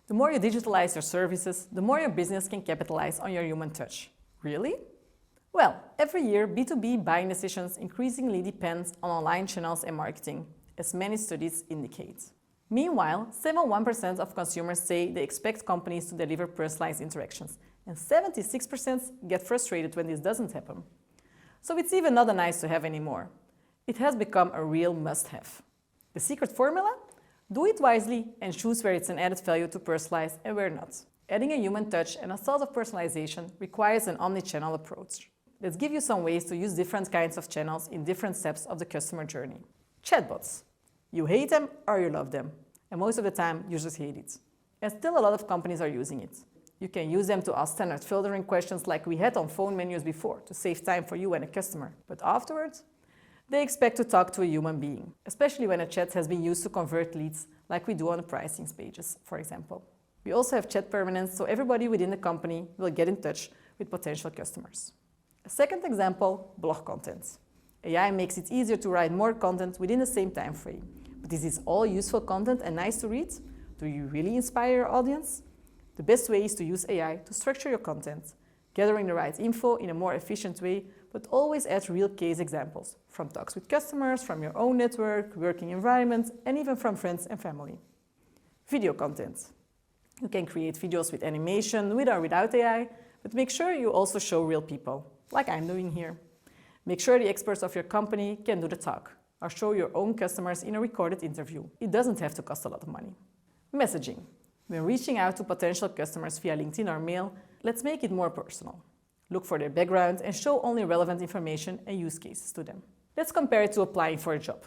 The more you digitalize your services, the more your business can capitalize on your human touch. Really? Well, every year, B2B buying decisions increasingly depend on online channels and marketing, as many studies indicate. Meanwhile, 71% of consumers say they expect companies to deliver personalized interactions, and 76% get frustrated when this doesn't happen. So it's even not a nice to have anymore. It has become a real must-have. The secret formula? Do it wisely and choose where it's an added value to personalize and where not. Adding a human touch and a thought of personalization requires an omni-channel approach. Let's give you some ways to use different kinds of channels in different steps of the customer journey. Chatbots. You hate them or you love them. And most of the time, you just hate it. And still a lot of companies are using it. You can use them to ask standard filtering questions like we had on phone menus before to save time for you and a customer. But afterwards, they expect to talk to a human being, especially when a chat has been used to convert leads like we do on the pricing pages, for example. We also have chat permanence, so everybody within the company will get in touch with potential customers. A second example, blog content. AI makes it easier to write more content within the same time frame. But is this all useful content and nice to read? Do you really inspire your audience? The best way is to use AI to structure your content, gathering the right info in a more efficient way, but always add real case examples, from talks with customers, from your own network, working environment, and even from friends and family. Video content. You can create videos with animation, with or without AI, but make sure you also show real people, like I'm doing here. Make sure the experts of your company can do the talk, or show your own customers in a recorded interview. It doesn't have to cost a lot of money. Messaging. When reaching out to potential customers via LinkedIn or mail, let's make it more personal. Look for their background and show only relevant information and use cases to them. Let's compare it to applying for a job.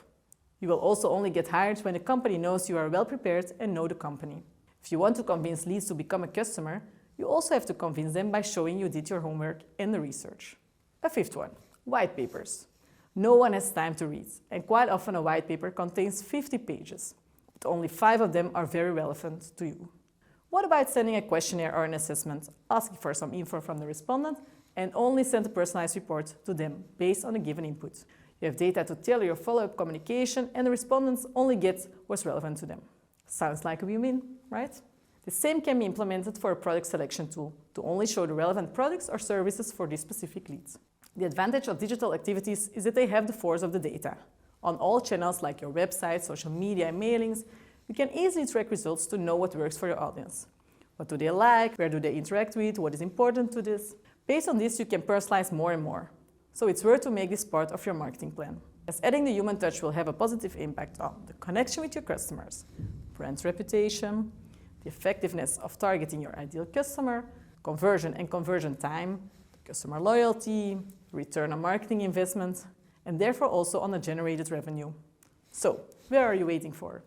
You will also only get hired when the company knows you are well prepared and know the company. If you want to convince leads to become a customer, you also have to convince them by showing you did your homework and the research. A fifth one, white papers. No one has time to read, and quite often a white paper contains 50 pages, but only 5 of them are very relevant to you. What about sending a questionnaire or an assessment, asking for some info from the respondent, and only send a personalized report to them based on a given input? You have data to tailor your follow-up communication, and the respondents only get what's relevant to them. Sounds like a win-win, right? The same can be implemented for a product selection tool to only show the relevant products or services for these specific leads. The advantage of digital activities is that they have the force of the data. On all channels like your website, social media, and mailings, you can easily track results to know what works for your audience. What do they like? Where do they interact with? What is important to this? Based on this, you can personalize more and more. So it's worth to make this part of your marketing plan, as adding the human touch will have a positive impact on the connection with your customers, brand reputation, the effectiveness of targeting your ideal customer, conversion and conversion time, customer loyalty, return on marketing investment, and therefore also on the generated revenue. So, where are you waiting for?